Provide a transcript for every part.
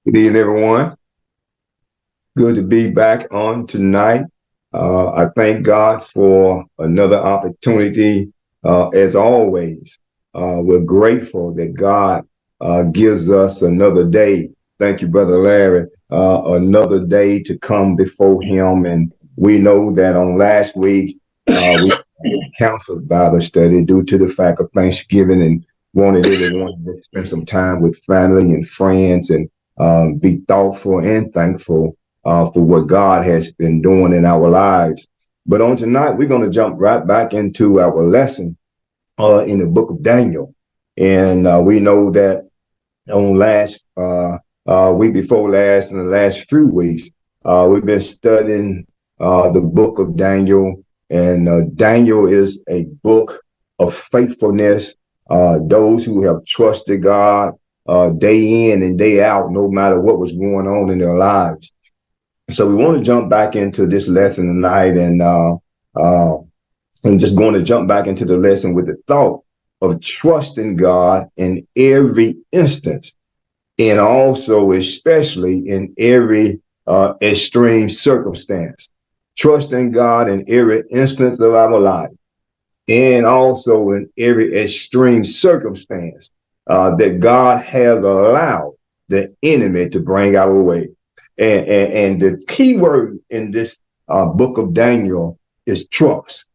Good evening, everyone. Good to be back on tonight. I thank God for another opportunity. As always, we're grateful that God gives us another day. Thank you, Brother Larry. Another day to come before Him. And we know that on last week, we canceled Bible study due to the fact of Thanksgiving and wanted everyone to spend some time with family and friends and be thoughtful and thankful for what God has been doing in our lives. But on tonight, we're going to jump right back into our lesson in the book of Daniel. And we know that on last week before last and the last few weeks, we've been studying the book of Daniel. And Daniel is a book of faithfulness. Those who have trusted God day in and day out, no matter what was going on in their lives. So we want to jump back into this lesson tonight, and I'm just going to jump back into the lesson with the thought of trusting God in every instance, and also especially in every extreme circumstance. Trusting God in every instance of our life, and also in every extreme circumstance that God has allowed the enemy to bring our way. And the key word in this book of Daniel is trust.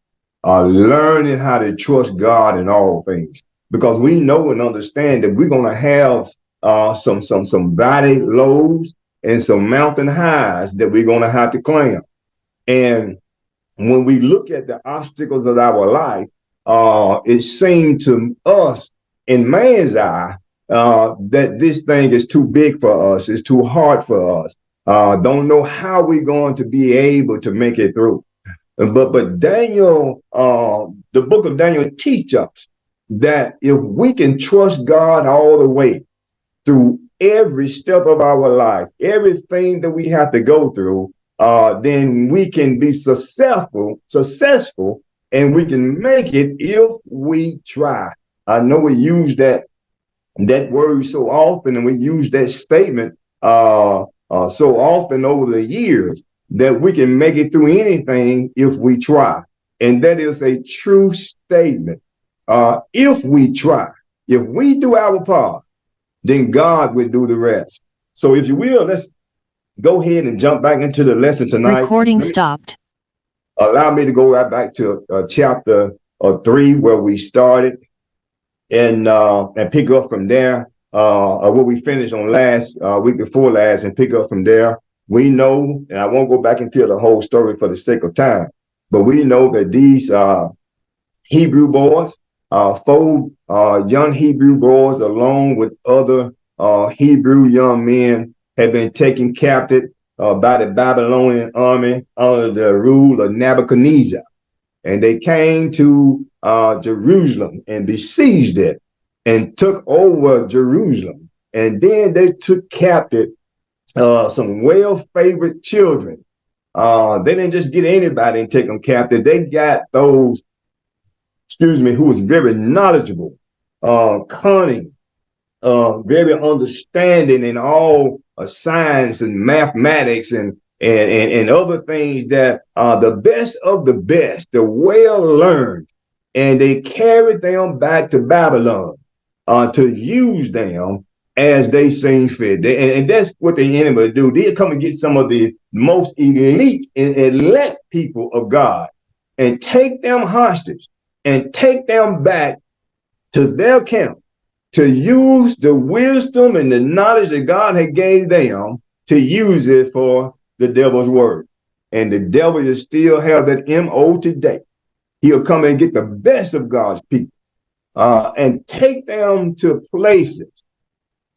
Learning how to trust God in all things, because we know and understand that we're going to have some valley lows and some mountain highs that we're going to have to climb. And when we look at the obstacles of our life, it seems to us in man's eye that this thing is too big for us, it's too hard for us. Don't know how we're going to be able to make it through. But Daniel, the book of Daniel teach us that if we can trust God all the way through every step of our life, everything that we have to go through, then we can be successful, and we can make it if we try. I know we use that word so often, and we use that statement so often over the years that we can make it through anything if we try. And that is a true statement. If we try, if we do our part, then God will do the rest. So if you will, let's go ahead and jump back into the lesson tonight. Recording stopped. Allow me to go right back to chapter 3 where we started, and pick up from there, where we finished on last week before last, and pick up from there. We know, and I won't go back into the whole story for the sake of time, but we know that these Hebrew boys, four young Hebrew boys, along with other Hebrew young men, had been taken captive by the Babylonian army under the rule of Nebuchadnezzar. And they came to Jerusalem and besieged it and took over Jerusalem. And then they took captive some well-favored children. They didn't just get anybody and take them captive. They got those, who was very knowledgeable, cunning, very understanding in all science and mathematics and other things that are the best of the best, the well learned, and they carried them back to Babylon to use them as they seem fit. And that's what the enemy do. They'll come and get some of the most elite and elect people of God and take them hostage and take them back to their camp to use the wisdom and the knowledge that God had gave them to use it for the devil's word. And the devil is still have that MO today. He'll come and get the best of God's people and take them to places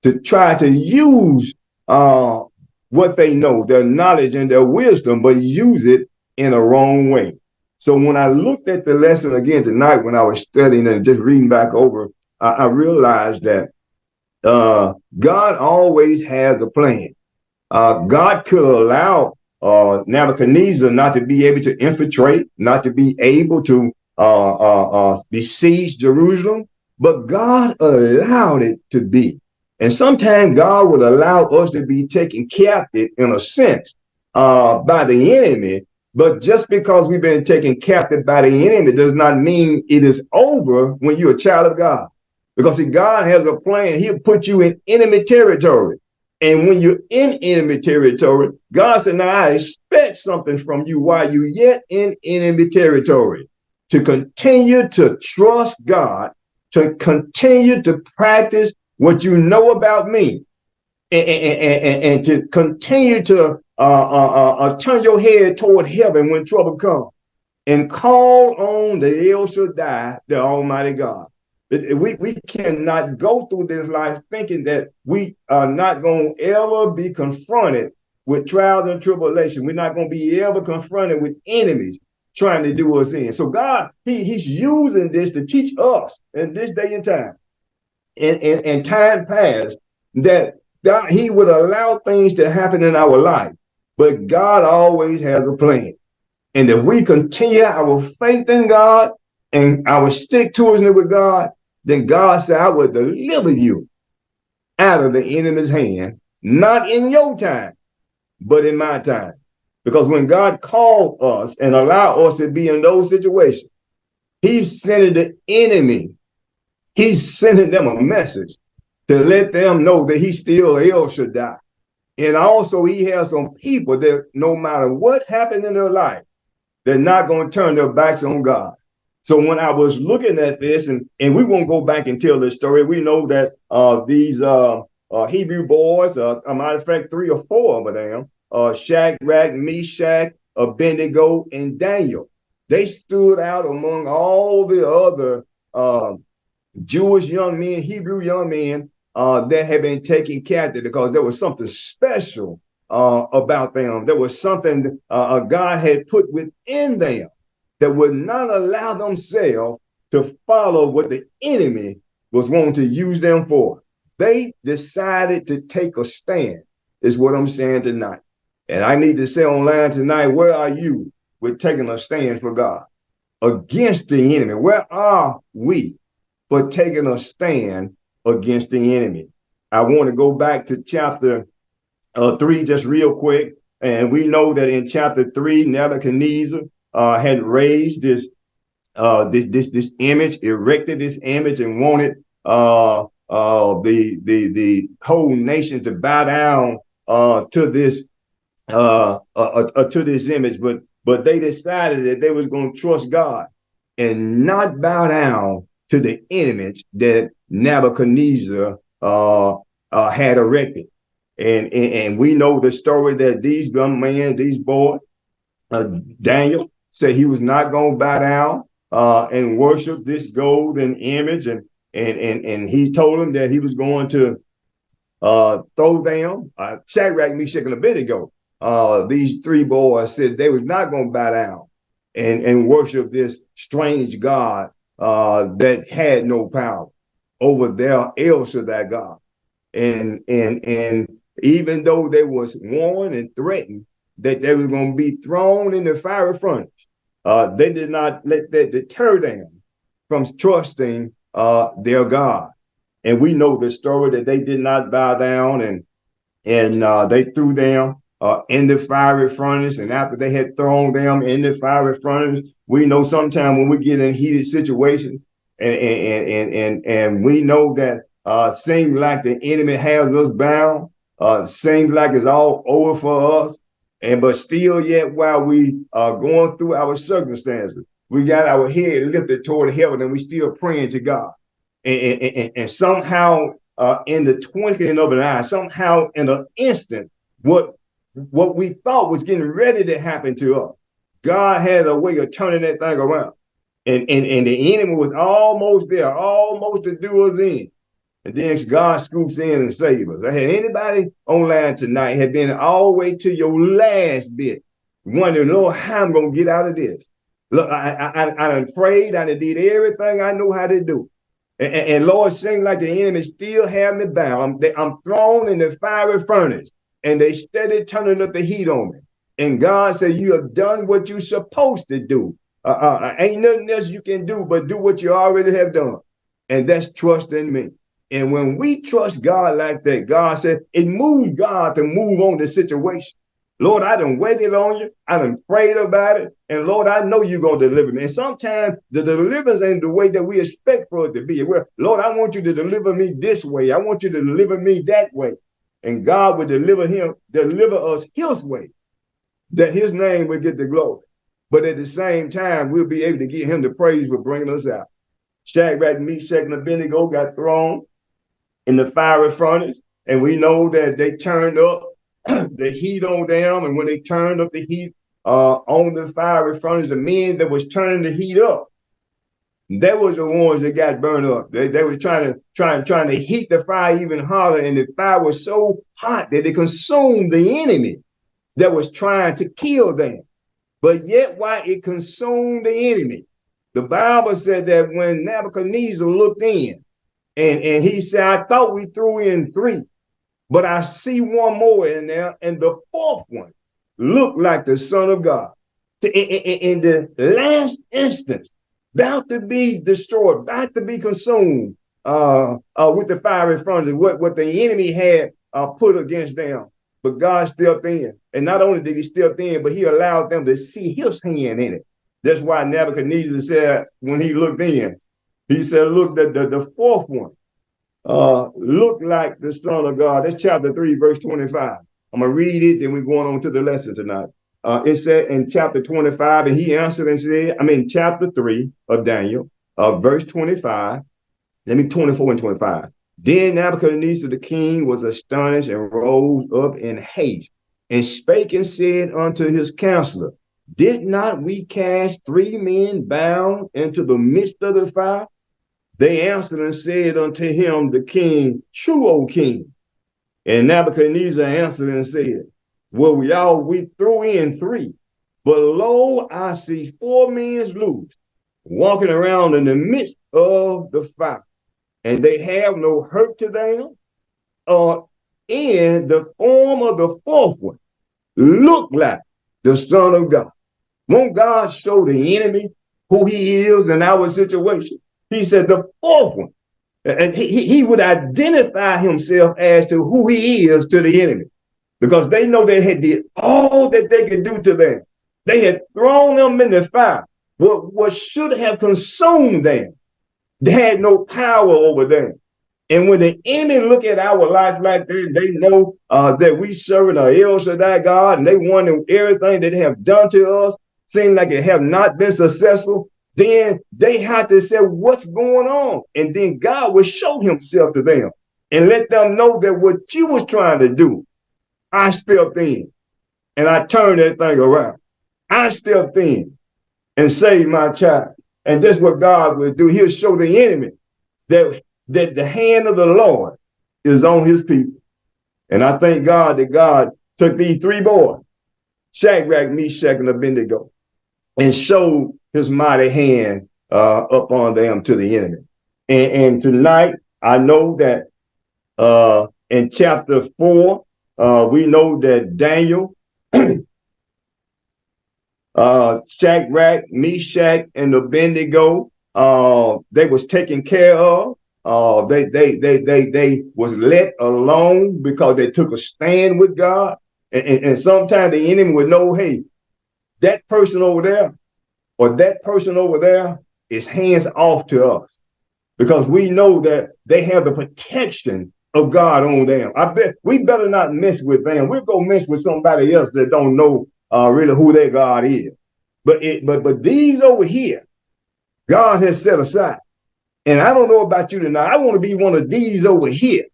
to try to use what they know, their knowledge and their wisdom, but use it in a wrong way. So when I looked at the lesson again tonight, when I was studying and just reading back over, I realized that God always has a plan. God could allow Nebuchadnezzar not to be able to infiltrate, not to be able to besiege Jerusalem, but God allowed it to be. And sometimes God would allow us to be taken captive in a sense by the enemy. But just because we've been taken captive by the enemy does not mean it is over when you're a child of God. Because see, God has a plan. He'll put you in enemy territory. And when you're in enemy territory, God said, now I expect something from you while you're yet in enemy territory to continue to trust God, to continue to practice what you know about me, and to continue to turn your head toward heaven when trouble comes and call on the El Shaddai, the Almighty God. We cannot go through this life thinking that we are not going to ever be confronted with trials and tribulation. We're not going to be ever confronted with enemies trying to do us in. So God, He's using this to teach us in this day and time, and time past, that God, He would allow things to happen in our life, but God always has a plan. And if we continue our faith in God and our stick to it with God, then God said, I will deliver you out of the enemy's hand, not in your time, but in my time. Because when God called us and allowed us to be in those situations, He's sending the enemy, He's sending them a message to let them know that He's still El Shaddai. And also, He has some people that no matter what happened in their life, they're not going to turn their backs on God. So when I was looking at this, and we won't go back and tell this story, we know that these Hebrew boys, a matter of fact, 3 or 4 of them, Shadrach, Meshach, Abednego, and Daniel, they stood out among all the other Jewish young men, Hebrew young men that had been taken captive, because there was something special about them. There was something God had put within them that would not allow themselves to follow what the enemy was wanting to use them for. They decided to take a stand, is what I'm saying tonight. And I need to say online tonight, where are you with taking a stand for God against the enemy? Where are we for taking a stand against the enemy? I want to go back to chapter 3 just real quick. And we know that in chapter 3, Nebuchadnezzar had raised this image, erected this image, and wanted the whole nation to bow down to this image, but they decided that they was going to trust God and not bow down to the image that Nebuchadnezzar had erected. And we know the story that these young men, these boys, Daniel said he was not going to bow down and worship this golden image, and he told them that he was going to throw them. Shadrach, Meshach, and Abednego. These 3 boys said they was not going to bow down and worship this strange God that had no power over their El Shaddai God. And even though they was warned and threatened that they was going to be thrown in the fiery furnace, they did not let that deter them from trusting their God. And we know the story that they did not bow down, and they threw them in the fiery furnace. And after they had thrown them in the fiery furnace, we know sometimes when we get in heated situations, and we know that seems like the enemy has us bound, seems like it's all over for us, but still yet while we are going through our circumstances, we got our head lifted toward heaven, and we still praying to God. And somehow in the twinkling of an eye, somehow in an instant, what we thought was getting ready to happen to us, God had a way of turning that thing around. And the enemy was almost there, almost to do us in. And then God scoops in and saves us. Had anybody online tonight had been all the way to your last bit, wondering, Lord, how I'm going to get out of this? Look, I done prayed, I done did everything I know how to do. And Lord, seems like the enemy still have me bound. I'm thrown in the fiery furnace, and they steady turning up the heat on me. And God said, you have done what you're supposed to do. Ain't nothing else you can do but do what you already have done. And that's trust in me. And when we trust God like that, God said, it moves God to move on the situation. Lord, I done waited on you. I done prayed about it. And Lord, I know you're going to deliver me. And sometimes the deliverance ain't the way that we expect for it to be. Well, Lord, I want you to deliver me this way. I want you to deliver me that way. And God will deliver us his way, that his name will get the glory. But at the same time, we'll be able to give him the praise for bringing us out. Shadrach, Meshach, and Abednego got thrown in the fiery furnace, and we know that they turned up the heat on them. And when they turned up the heat on the fiery furnace, the men that was turning the heat up, that was the ones that got burned up. They were trying to heat the fire even harder, and the fire was so hot that it consumed the enemy that was trying to kill them. But yet, while it consumed the enemy, the Bible said that when Nebuchadnezzar looked in, and he said, I thought we threw in 3, but I see one more in there, and the 4th one looked like the Son of God. In the last instance, about to be destroyed, about to be consumed with the fiery furnace, what the enemy had put against them. But God stepped in. And not only did he step in, but he allowed them to see his hand in it. That's why Nebuchadnezzar said, when he looked in, he said, look, the 4th one looked like the Son of God. That's chapter 3, verse 25. I'm going to read it, then we're going on to the lesson tonight. It said in chapter 25, and he answered and said, chapter 3 of Daniel, verse 25, 24 and 25. Then Nebuchadnezzar the king was astonished and rose up in haste and spake and said unto his counselor, did not we cast 3 men bound into the midst of the fire? They answered and said unto him, the king, true, O king. And Nebuchadnezzar answered and said, well, we threw in 3, but lo, I see 4 men loose, walking around in the midst of the fire, and they have no hurt to them, in the form of the 4th one, look like the Son of God. Won't God show the enemy who he is in our situation? He said the 4th one, and he would identify himself as to who he is to the enemy, because they know they had did all that they could do to them. They had thrown them in the fire. What should have consumed them, they had no power over them. And when the enemy look at our life like that, they know that we serving an El Shaddai God, and they wonder everything that they have done to us seems like it have not been successful. Then they have to say, what's going on? And then God will show himself to them and let them know that what you was trying to do, I stepped in and I turned that thing around. I stepped in and saved my child. And that's what God will do. He'll show the enemy that the hand of the Lord is on his people. And I thank God that God took these 3 boys, Shadrach, Meshach, and Abednego, and showed his mighty hand upon them to the enemy. And tonight, I know that in chapter 4, we know that Daniel, Shadrach, Meshach, and Abednego, they was taken care of. They was let alone because they took a stand with God. And sometimes the enemy would know, hey, that person over there or that person over there is hands off to us, because we know that they have the protection of God on them. I bet we better not mess with them. We'll go mess with somebody else that don't know really who their God is. But these over here, God has set aside. And I don't know about you tonight. I want to be one of these over here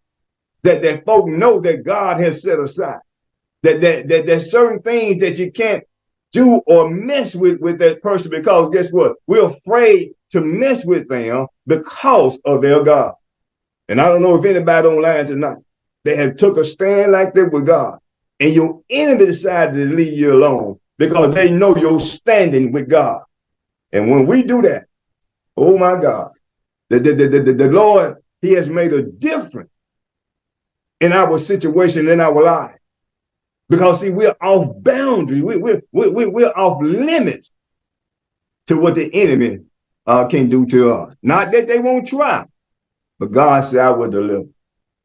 that folk know that God has set aside. That there's certain things that you can't do or mess with that person, because guess what? We're afraid to mess with them because of their God. And I don't know if anybody online tonight, they have took a stand like that with God, and your enemy decided to leave you alone because they know you're standing with God. And when we do that, oh my God, the Lord, he has made a difference in our situation, in our life. Because see, we're off boundaries. We're off limits to what the enemy can do to us. Not that they won't try, but God said, I will deliver.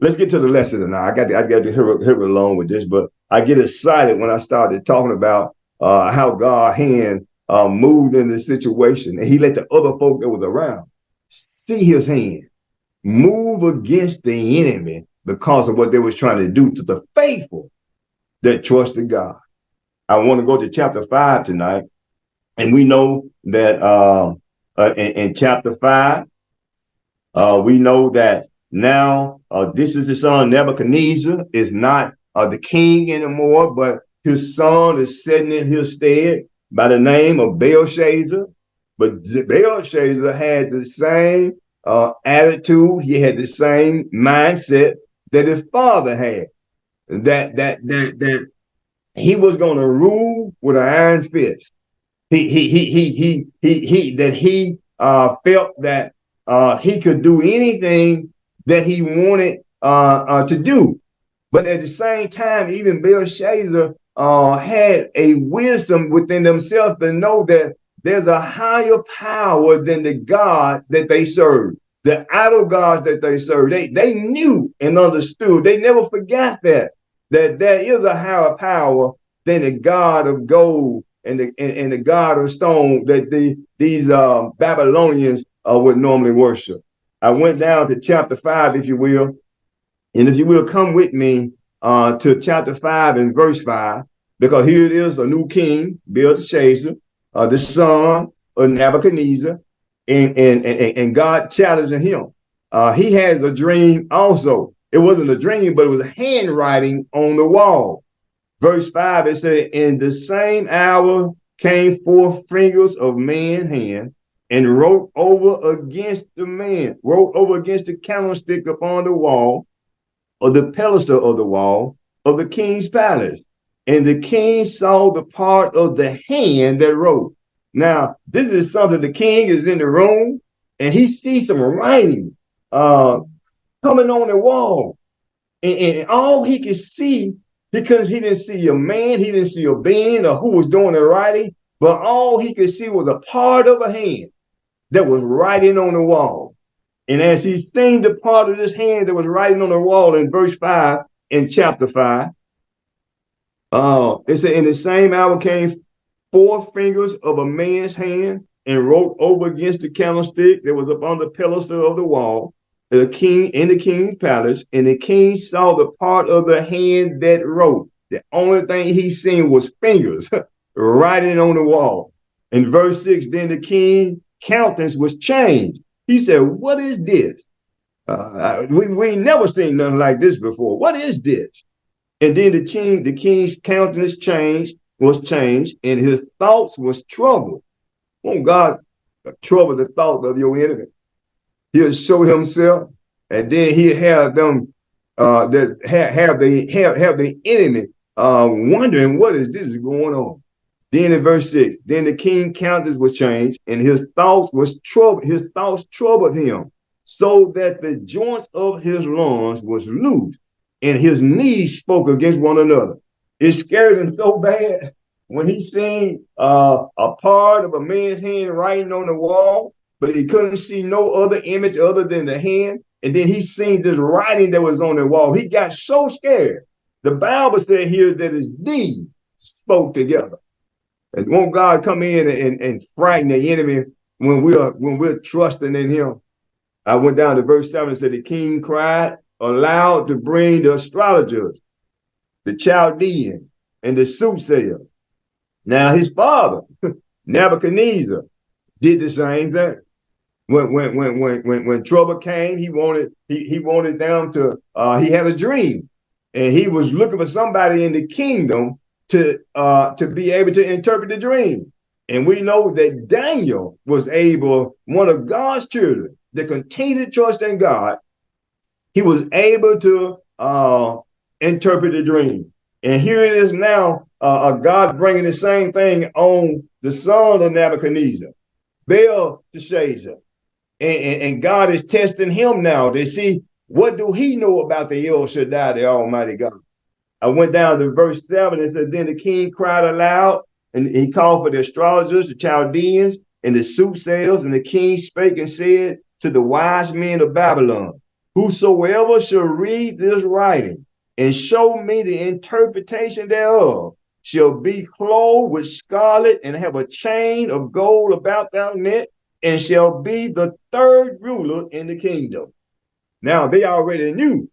Let's get to the lesson tonight. I got to hear along with this, but I get excited when I started talking about how God's hand moved in the situation, and He let the other folk that was around see His hand move against the enemy because of what they was trying to do to the faithful that trusted God. I want to go to chapter 5 tonight, and we know that in chapter 5, we know that now this is the son Nebuchadnezzar is not the king anymore, but his son is sitting in his stead by the name of Belshazzar. But Belshazzar had the same attitude, he had the same mindset that his father had. That he was going to rule with an iron fist. He felt that he could do anything that he wanted to do. But at the same time, even Belshazzar had a wisdom within themselves to know that there's a higher power than the God that they serve, the idol gods that they serve. They knew and understood. They never forgot that there is a higher power than the God of gold and the God of stone that these Babylonians would normally worship. I went down to chapter 5, if you will, and if you will come with me to chapter 5 and verse 5, because here it is, the new king, Belshazzar, the son of Nebuchadnezzar, and God challenging him. He has a dream also. It wasn't a dream, but it was handwriting on the wall. Verse 5, it said, in the same hour came forth fingers of man's hand and wrote over against the candlestick upon the wall, or the pedestal of the wall of the king's palace. And the king saw the part of the hand that wrote. Now, this is something the king is in the room and he sees some writing coming on the wall. And all he could see, because he didn't see a man, he didn't see a being or who was doing the writing, but all he could see was a part of a hand that was writing on the wall. And as he seen the part of this hand that was writing on the wall in verse 5 in chapter 5, it said, in the same hour came 4 fingers of a man's hand and wrote over against the candlestick that was upon the pedestal of the wall, the king in the king's palace, and the king saw the part of the hand that wrote. The only thing he seen was fingers writing on the wall. In verse 6, then the king's countenance was changed. He said, what is this? We ain't never seen nothing like this before. What is this? And then the king's countenance was changed, and his thoughts was troubled. Won't God trouble the thoughts of your enemy? He'll show himself, and then he'll have them have the enemy wondering what is this going on. Then in verse 6, then the king's countenance was changed, and his thoughts troubled him, so that the joints of his loins was loose, and his knees spoke against one another. It scared him so bad when he seen a part of a man's hand writing on the wall, but he couldn't see no other image other than the hand. And then he seen this writing that was on the wall. He got so scared. The Bible said here that his knees spoke together. And won't God come in and frighten the enemy when we're trusting in him? I went down to verse 7 and said, the king cried aloud to bring the astrologers, the Chaldean, and the soothsayer. Now his father, Nebuchadnezzar, did the same thing. When trouble came, he wanted them to. He had a dream, and he was looking for somebody in the kingdom to be able to interpret the dream. And we know that Daniel was able, one of God's children, that continued to trust in God. He was able to interpret the dream. And here it is now, God bringing the same thing on the son of Nebuchadnezzar, Belshazzar. And God is testing him now to see what do he know about the El Shaddai, the Almighty God. I went down to verse 7 and said, then the king cried aloud, and he called for the astrologers, the Chaldeans, and the soothsayers, and the king spake and said to the wise men of Babylon, Whosoever shall read this writing and show me the interpretation thereof shall be clothed with scarlet and have a chain of gold about their neck and shall be the third ruler in the kingdom. Now, they already knew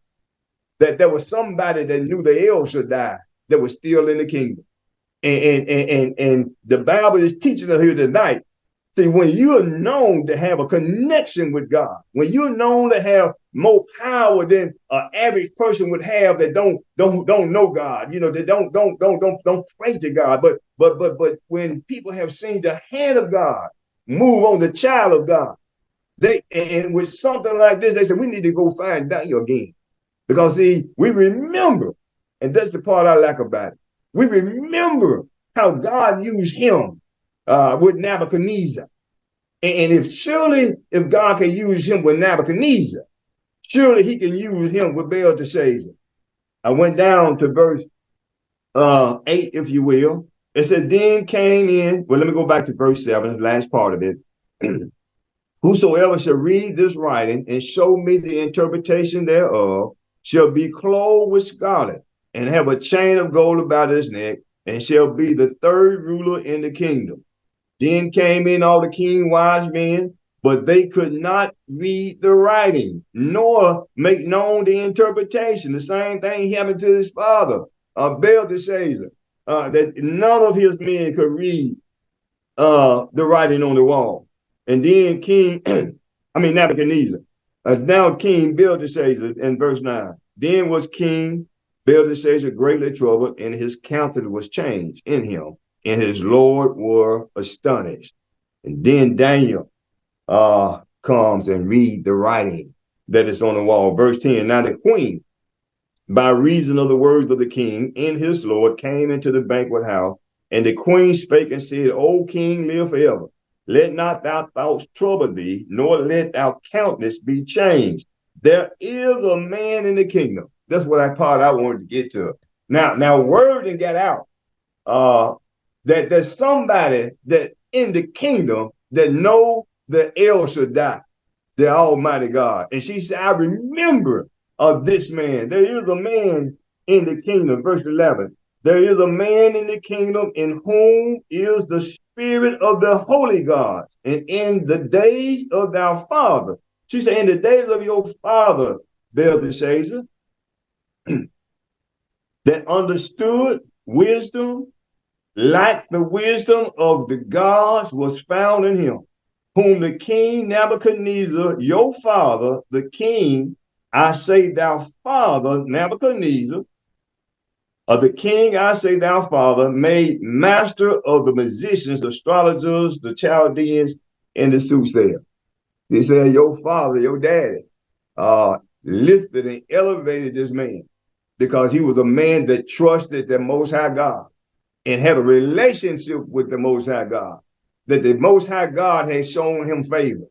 that there was somebody that knew the El Shaddai that was still in the kingdom. And the Bible is teaching us here tonight. See, when you're known to have a connection with God, when you're known to have more power than an average person would have that don't know God, that don't pray to God, but when people have seen the hand of God move on the child of God, and with something like this, they say we need to go find Daniel again. Because see, we remember, and that's the part I like about it. We remember how God used him with Nebuchadnezzar. And if God can use him with Nebuchadnezzar, surely he can use him with Belteshazzar. I went down to verse 8, if you will. It said, then came in, well, let me go back to verse 7, the last part of it. Whosoever shall read this writing and show me the interpretation thereof shall be clothed with scarlet and have a chain of gold about his neck and shall be the third ruler in the kingdom. Then came in all the king wise men, but they could not read the writing, nor make known the interpretation. The same thing happened to his father, Belteshazzar, that none of his men could read the writing on the wall. And then Nebuchadnezzar. Now King Belteshazzar in verse 9. Then was King Belteshazzar greatly troubled, and his countenance was changed in him, and his Lord were astonished. And then Daniel comes and read the writing that is on the wall. Verse 10. Now the queen, by reason of the words of the king and his Lord, came into the banquet house, and the queen spake and said, O king, live forever. Let not thy thoughts trouble thee, nor let thy countenance be changed. There is a man in the kingdom. That's what I part I wanted to get to. Now word and got out that there's somebody that in the kingdom that know the El Shaddai, the Almighty God. And she said, I remember of this man. There is a man in the kingdom. Verse 11. There is a man in the kingdom in whom is the spirit of the holy gods. And in the days of thy father, she said, in the days of your father, Belteshazzar, that understood wisdom, like the wisdom of the gods was found in him, whom the king Nebuchadnezzar, your father, the king, I say thou father, Nebuchadnezzar, of the king, I say thou father, made master of the magicians, the astrologers, the Chaldeans, and the soothsayers. He said, your father, your daddy, listed and elevated this man because he was a man that trusted the Most High God and had a relationship with the Most High God, that the Most High God had shown him favor.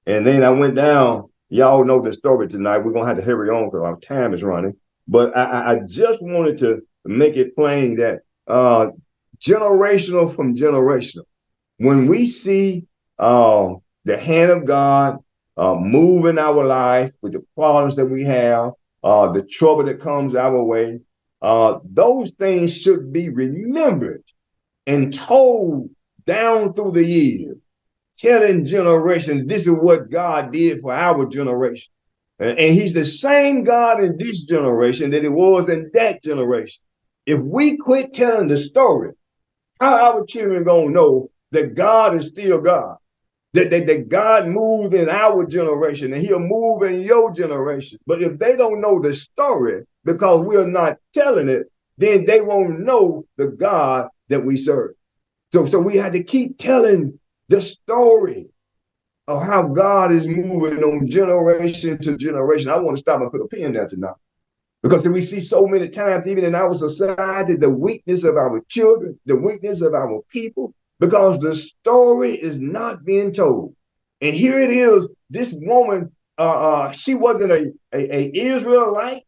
And then I went down. Y'all know the story tonight. We're going to have to hurry on because our time is running. But I just wanted to make it plain that generational from generational, when we see the hand of God move in our life with the problems that we have, the trouble that comes our way, those things should be remembered and told down through the years, telling generations this is what God did for our generation. And he's the same God in this generation that it was in that generation. If we quit telling the story, how our children gonna know that God is still God? That God moved in our generation and he'll move in your generation. But if they don't know the story because we're not telling it, then they won't know the God that we serve. So we had to keep telling the story of how God is moving on generation to generation. I want to stop and put a pin there tonight. Because we see so many times, even in our society, the weakness of our children, the weakness of our people, because the story is not being told. And here it is, this woman, she wasn't a Israelite,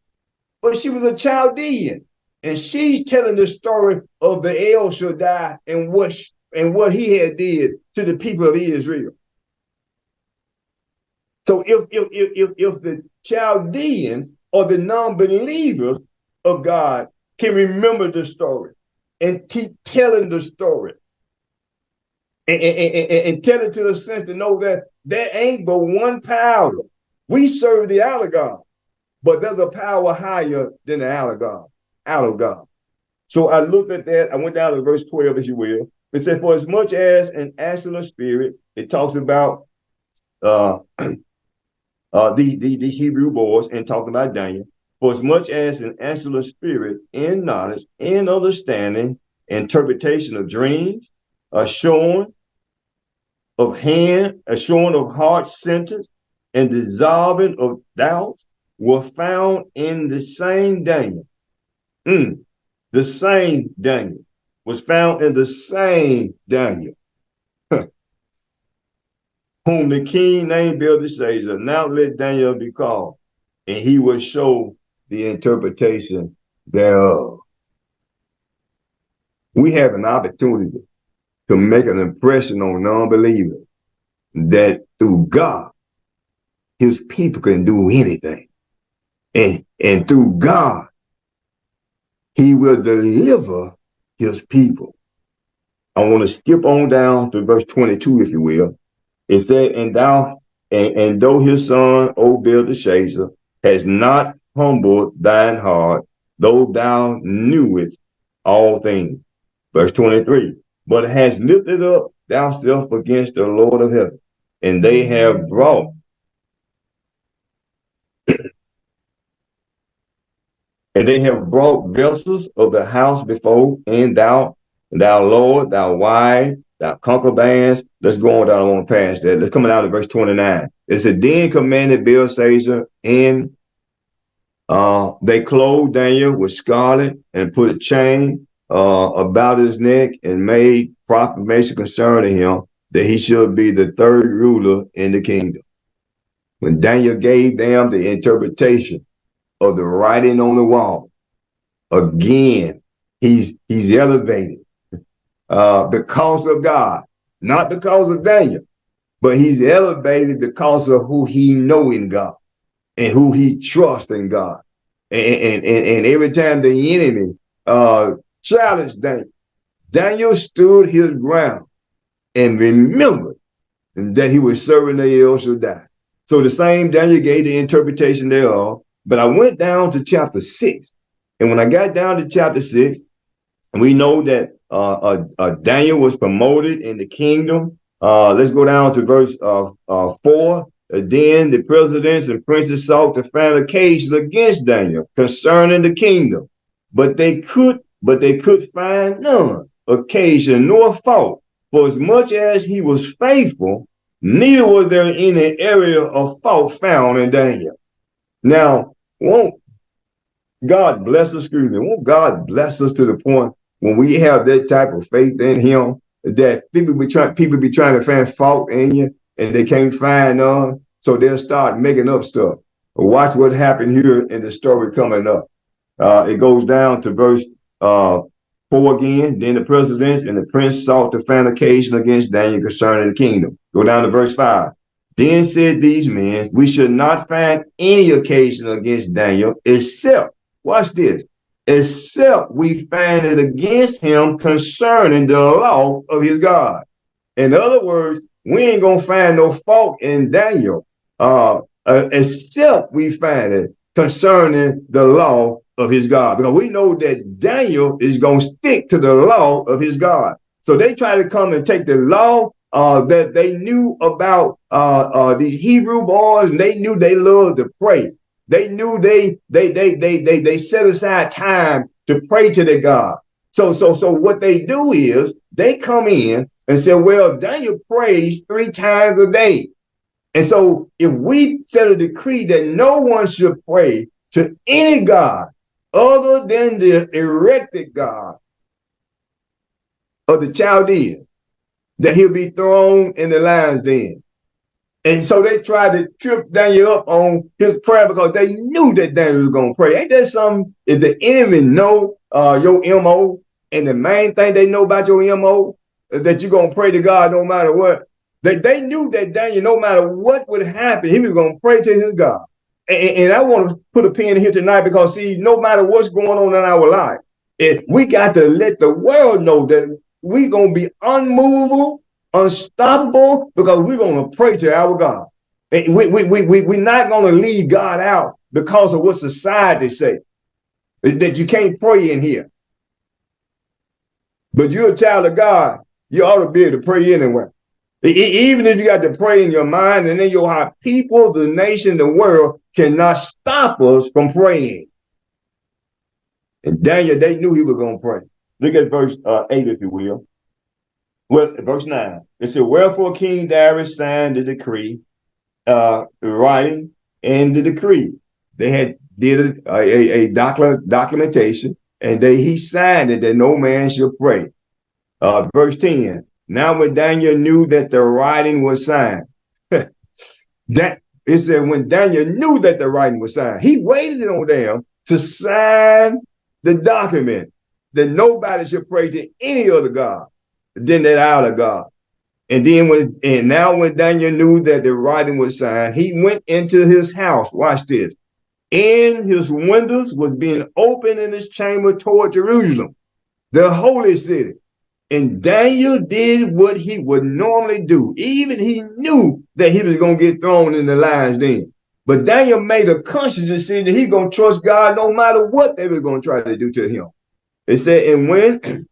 but she was a Chaldean. And she's telling the story of the El Shaddai and what he had did to the people of Israel. So if the Chaldeans or the non-believers of God can remember the story and keep telling the story and tell it to the sense to know that there ain't but one power. We serve the outer God, but there's a power higher than the outer God. So I looked at that. I went down to verse 12, if you will. It said, for as much as an excellent spirit, it talks about uh, the Hebrew boys and talking about Daniel. For as much as an excellent spirit in knowledge, in understanding, interpretation of dreams, a showing of hand, a showing of heart sentence, and dissolving of doubts were found in the same Daniel. The same Daniel was found in the same Daniel, whom the king named Belteshazzar. Now let Daniel be called, and he will show the interpretation thereof. We have an opportunity to make an impression on non-believers that through God, his people can do anything. And through God, he will deliver his people. I want to skip on down to verse 22, if you will. It said, and though his son, O Belteshazzar, has not humbled thine heart, though thou knewest all things. Verse 23, but has lifted up thyself against the Lord of heaven, and they have brought vessels of the house before, and thou Lord, thou wife, thou concubines. Let's go on down. I want to pass that. Let's come down to verse 29. It said, then commanded Belshazzar, and they clothed Daniel with scarlet and put a chain about his neck and made proclamation concerning him that he should be the third ruler in the kingdom. When Daniel gave them the interpretation of the writing on the wall, again, he's elevated because of God, not because of Daniel, but he's elevated because of who he know in God and who he trusts in God. And every time the enemy challenged Daniel, Daniel stood his ground and remembered that he was serving the El Shaddai. So the same Daniel gave the interpretation thereof. But I went down to chapter 6. And when I got down to chapter 6, we know that Daniel was promoted in the kingdom. Let's go down to verse 4. Then the presidents and princes sought to find occasion against Daniel concerning the kingdom, but they could find none occasion nor fault. For as much as he was faithful, neither was there any area of fault found in Daniel. Now, won't God bless us? Won't God bless us to the point when we have that type of faith in him that people be trying to find fault in you and they can't find none, so they'll start making up stuff. Watch what happened here in the story coming up. It goes down to verse 4 again. Then the presidents and the prince sought to find occasion against Daniel concerning the kingdom. Go down to verse 5. Then said these men, we should not find any occasion against Daniel, except, watch this, except we find it against him concerning the law of his God. In other words, we ain't going to find no fault in Daniel, except we find it concerning the law of his God. Because we know that Daniel is going to stick to the law of his God. So they try to come and take the law that they knew about these Hebrew boys, and they knew they loved to pray. They knew they set aside time to pray to their God. So what they do is they come in and say, well, Daniel prays 3 times a day. And so if we set a decree that no one should pray to any God other than the erected God of the Chaldeans, that he'll be thrown in the lion's den. And so they tried to trip Daniel up on his prayer because they knew that Daniel was going to pray. Ain't that something? If the enemy know your MO, and the main thing they know about your MO is that you're going to pray to God no matter what, They knew that Daniel, no matter what would happen, he was going to pray to his God. And I want to put a pin here tonight because, see, no matter what's going on in our life, we got to let the world know that we're going to be unmovable, unstoppable, because we're going to pray to our God. We're not going to leave God out because of what society say, that you can't pray in here. But you're a child of God, you ought to be able to pray anywhere. Even if you got to pray in your mind and in your heart, people, the nation, the world cannot stop us from praying. And Daniel, they knew he was going to pray. Look at verse 8, if you will. Well, verse 9. It said, wherefore King Darius signed the decree, writing and the decree. They had did a documentation, and he signed it that no man should pray. Verse 10. Now when Daniel knew that the writing was signed, that it said when Daniel knew that the writing was signed, he waited on them to sign the document that nobody should pray to any other God than that our God. And then when Daniel knew that the writing was signed, he went into his house. Watch this. And his windows was being opened in his chamber toward Jerusalem, the holy city. And Daniel did what he would normally do. Even he knew that he was going to get thrown in the lion's den. But Daniel made a conscious decision that he's going to trust God no matter what they were going to try to do to him. It said, and when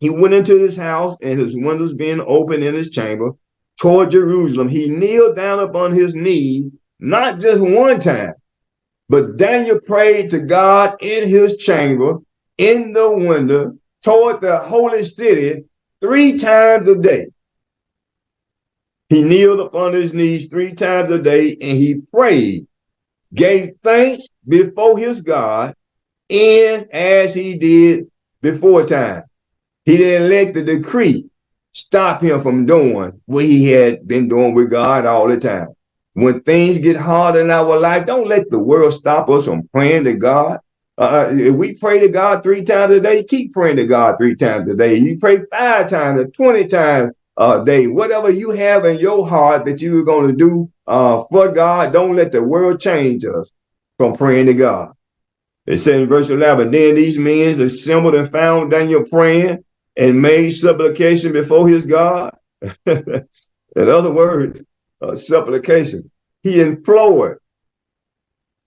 he went into his house and his windows being open in his chamber toward Jerusalem, he kneeled down upon his knees, not just one time, but Daniel prayed to God in his chamber, in the window, toward the holy city 3 times a day. He kneeled upon his knees 3 times a day, and he prayed, gave thanks before his God, and as he did before time. He didn't let the decree stop him from doing what he had been doing with God all the time. When things get hard in our life, don't let the world stop us from praying to God. If we pray to God 3 times a day, keep praying to God 3 times a day. You pray 5 times or 20 times a day. Whatever you have in your heart that you're going to do for God, don't let the world change us from praying to God. It says in verse 11, then these men assembled and found Daniel praying and made supplication before his God. In other words, supplication. He implored,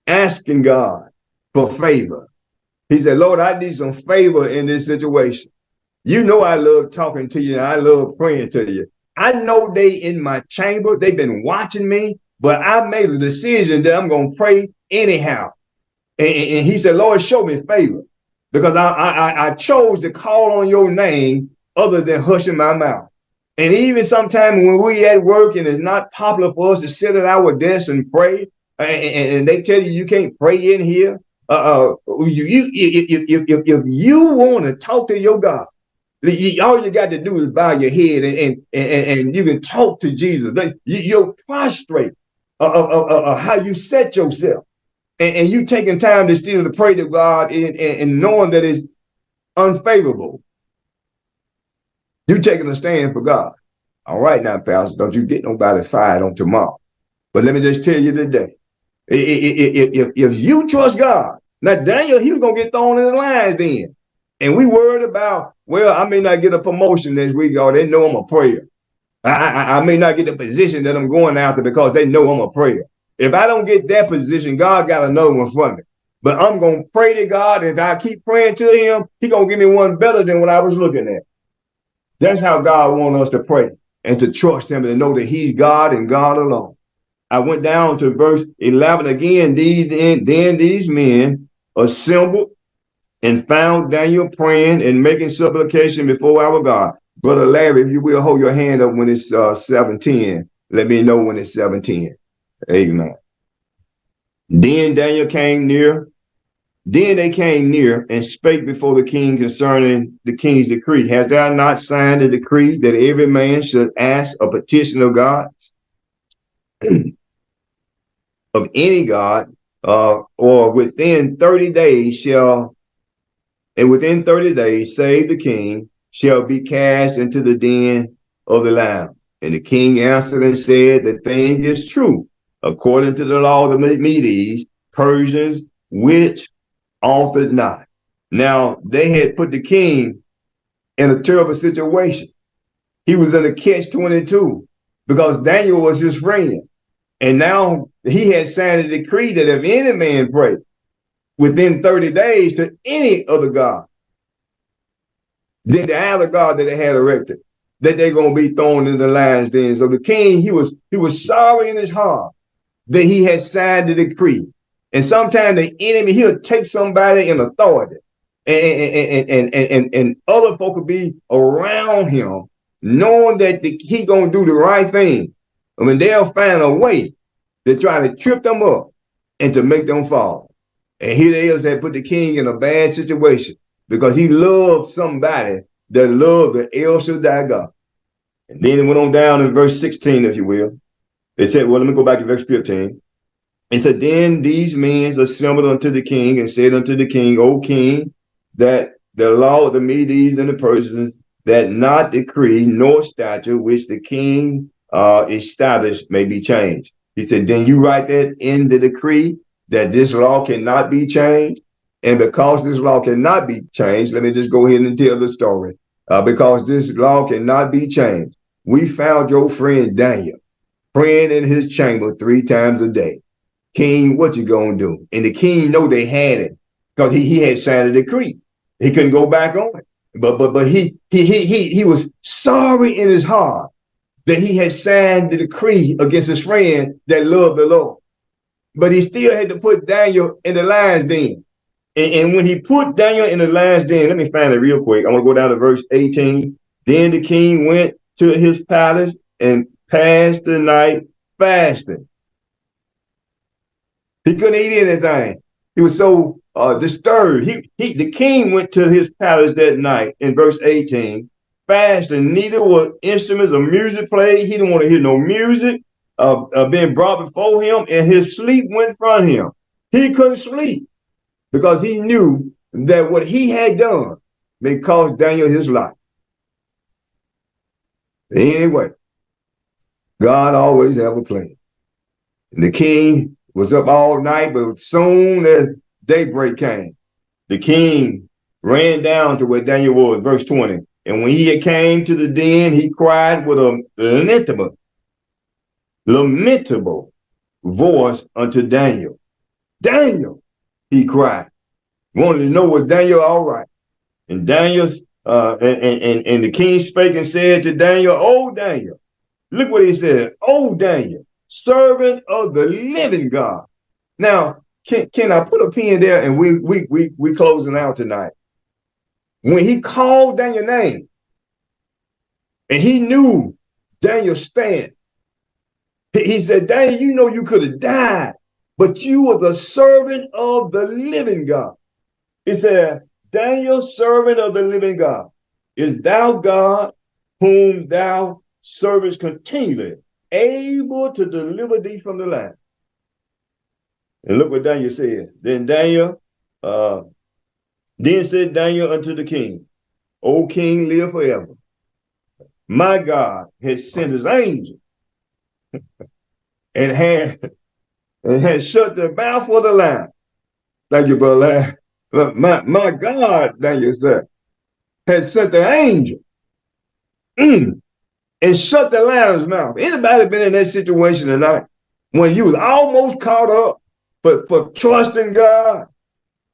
asking God for favor. He said, Lord, I need some favor in this situation. You know I love talking to you and I love praying to you. I know they in my chamber, they've been watching me, but I made a decision that I'm going to pray anyhow. And he said, Lord, show me favor, because I chose to call on your name other than hushing my mouth. And even sometimes when we at work and it's not popular for us to sit at our desk and pray, and they tell you can't pray in here, if you want to talk to your God, all you got to do is bow your head and you can talk to Jesus. You're prostrate of how you set yourself. And you taking time to still to pray to God and knowing that it's unfavorable. You taking a stand for God. All right now, Pastor, don't you get nobody fired on tomorrow. But let me just tell you today, if you trust God, now Daniel, he was going to get thrown in the lion's den. And we worried about, well, I may not get a promotion this week, or they know I'm a prayer. I may not get the position that I'm going after because they know I'm a prayer. If I don't get that position, God got another one for me. But I'm going to pray to God. And if I keep praying to him, he's going to give me one better than what I was looking at. That's how God wants us to pray and to trust him and to know that he's God and God alone. I went down to verse 11 again. Then these men assembled and found Daniel praying and making supplication before our God. Brother Larry, if you will hold your hand up when it's 7:10, let me know when it's 7:10. Amen. Then Daniel came near. Then they came near and spake before the king concerning the king's decree. Hast thou not signed a decree that every man should ask a petition of God, of any God, or within 30 days within 30 days, save the king, shall be cast into the den of the lion. And the king answered and said, the thing is true, according to the law of the Medes, Persians, which altered not. Now, they had put the king in a terrible situation. He was in a catch-22 because Daniel was his friend. And now he had signed a decree that if any man pray within 30 days to any other god, then the other god that they had erected, that they're going to be thrown in the lion's den. So the king, he was sorry in his heart that he had signed the decree. And sometimes the enemy, he'll take somebody in authority, and other folk will be around him, knowing that he gonna do the right thing. I mean, they'll find a way to try to trip them up and to make them fall. And here they is that put the king in a bad situation because he loved somebody that loved the El Shaddai God. And then it went on down in verse 16, if you will. It said, well, let me go back to verse 15. It said, then these men assembled unto the king and said unto the king, O king, that the law of the Medes and the Persians, that not decree nor statute which the king established may be changed. He said, then you write that in the decree that this law cannot be changed. And because this law cannot be changed, let me just go ahead and tell the story. Because this law cannot be changed, we found your friend Daniel praying in his chamber 3 times a day. King, what you gonna do? And the king know they had it because he had signed a decree. He couldn't go back on it. But he was sorry in his heart that he had signed the decree against his friend that loved the Lord. But he still had to put Daniel in the lion's den. And when he put Daniel in the lion's den, let me find it real quick. I'm gonna go down to verse 18. Then the king went to his palace and passed the night fasting. He couldn't eat anything. He was so disturbed. The king went to his palace that night in verse 18, fasting. Neither were instruments of music played. He didn't want to hear no music being brought before him, and his sleep went from him. He couldn't sleep because he knew that what he had done may cost Daniel his life. Anyway, God always have a plan. And the king was up all night, but soon as daybreak came, the king ran down to where Daniel was, verse 20. And when he came to the den, he cried with a lamentable voice unto Daniel. Daniel, he cried. Wanted to know, was Daniel all right? And Daniel, and the king spake and said to Daniel, O Daniel, look what he said, O Daniel, servant of the living God. Now, can I put a pin there and we closing out tonight? When he called Daniel's name and he knew Daniel's stand, he said, Daniel, you know you could have died, but you was a servant of the living God. He said, Daniel, servant of the living God, is thou God whom thou servest continually, able to deliver thee from the land. And look what Daniel said. Then said Daniel unto the king, O king, live forever. My God has sent his angel and had shut the mouth of the lion. Thank you, brother. My God, Daniel said, had sent the angel and shut the lion's mouth. Anybody been in that situation tonight when you was almost caught up for trusting God,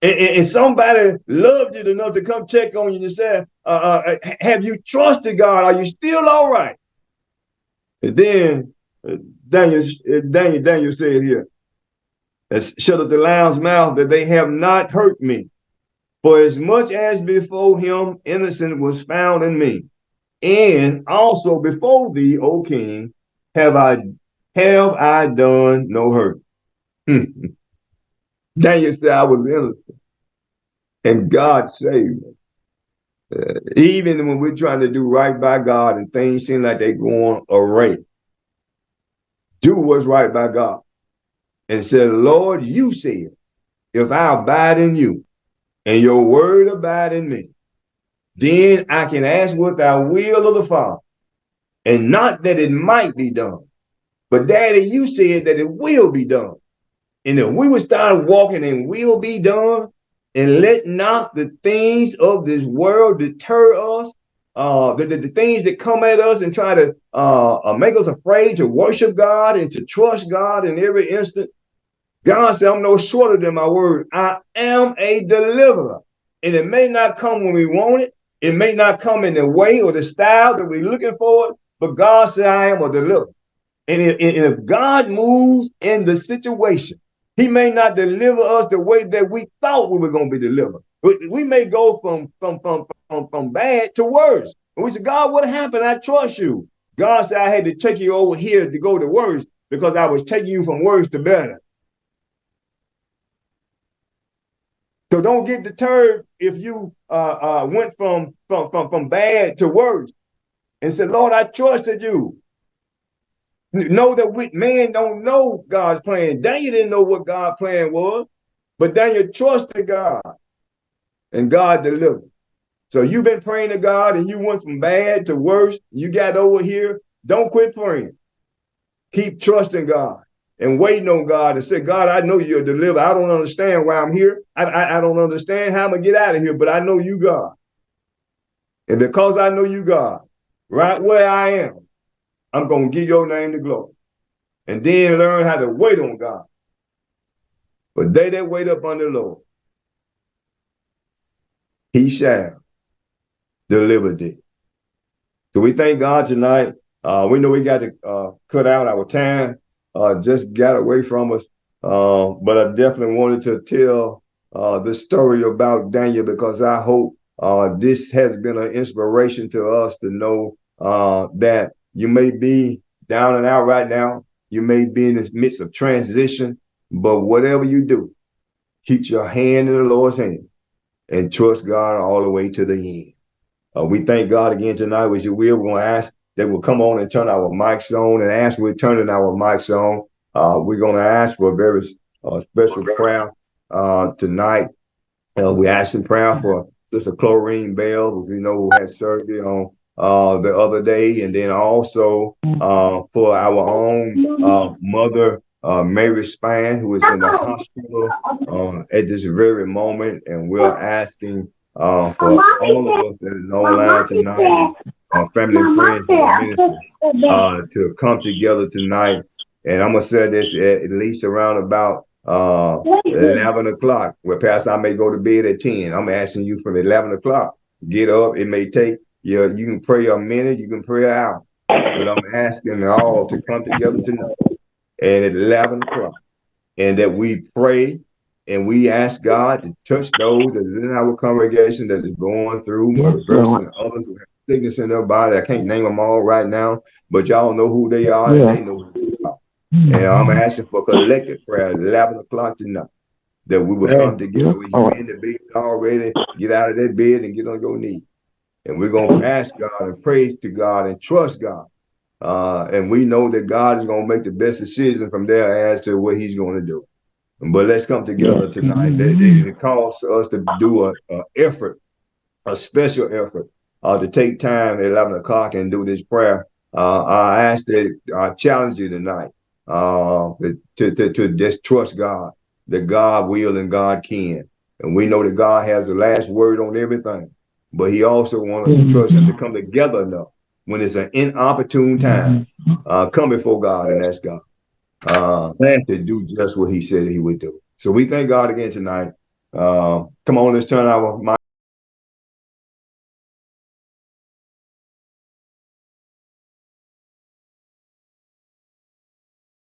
and somebody loved you enough to come check on you and say, have you trusted God? Are you still all right? And then Daniel said here, shut up the lion's mouth that they have not hurt me. For as much as before him innocent was found in me, and also before thee, O king, have I done no hurt. Daniel said I was innocent, and God saved me. Even when we're trying to do right by God and things seem like they're going awry, do what's right by God. And said, Lord, you said, if I abide in you and your word abide in me, then I can ask what thou will of the Father, And not that it might be done, but Daddy, you said that it will be done. And if we would start walking in will be done and let not the things of this world deter us, the things that come at us and try to make us afraid to worship God and to trust God in every instant. God said, I'm no shorter than my word. I am a deliverer. And it may not come when we want it. It may not come in the way or the style that we're looking for it. But God said, I am a deliverer. And if God moves in the situation, he may not deliver us the way that we thought we were going to be delivered. We may go from bad to worse. And we say, God, what happened? I trust you. God said, I had to take you over here to go to worse because I was taking you from worse to better. So don't get deterred if you went from bad to worse and said, Lord, I trusted you. Know that man don't know God's plan. Daniel didn't know what God's plan was, but Daniel trusted God, and God delivered. So you've been praying to God, and you went from bad to worse. You got over here. Don't quit praying. Keep trusting God and waiting on God and say, God, I know you're a deliverer. I don't understand why I'm here. I don't understand how I'm going to get out of here, but I know you, God. And because I know you, God, right where I am, I'm going to give your name the glory. And then learn how to wait on God. But they that wait upon the Lord, he shall deliver thee. So we thank God tonight. We know we got to cut out our time. Just got away from us. But I definitely wanted to tell the story about Daniel because I hope this has been an inspiration to us to know that you may be down and out right now. You may be in the midst of transition, but whatever you do, keep your hand in the Lord's hand and trust God all the way to the end. We thank God again tonight, which you will. We're going to ask that we'll come on and turn our mics on. And as we're turning our mics on, we're going to ask for a very special prayer tonight. We asked in prayer for Sister Chlorine Bell, who we know who had surgery on the other day, and then also for our own mother, Mary Span, who is in the hospital at this very moment, and we're asking for all of us that is online tonight, family and friends in the ministry, to come together tonight. And I'm gonna say this at least around about 11 o'clock, where past I may go to bed at 10. I'm asking you from 11 o'clock, get up. It may take you can pray a minute, you can pray an hour. But I'm asking all to come together tonight and at 11 o'clock, and that we pray and we ask God to touch those that is in our congregation that is going through Mother Burson and others who have sickness in their body. I can't name them all right now, but y'all know who they are and they know who they are. And I'm asking for collective prayer at 11 o'clock tonight that we will come together. When you're in the bed already, get out of that bed and get on your knees. And we're going to ask God and pray to God and trust God. And we know that God is going to make the best decision from there as to what he's going to do. But let's come together tonight. It calls us to do a effort, a special effort, to take time at 11 o'clock and do this prayer. I ask that I challenge you tonight to just trust God, that God will and God can. And we know that God has the last word on everything, but he also wants us to trust him to come together enough when it's an inopportune time, come before God and ask God to do just what he said he would do. So we thank God again tonight. Come on, let's turn our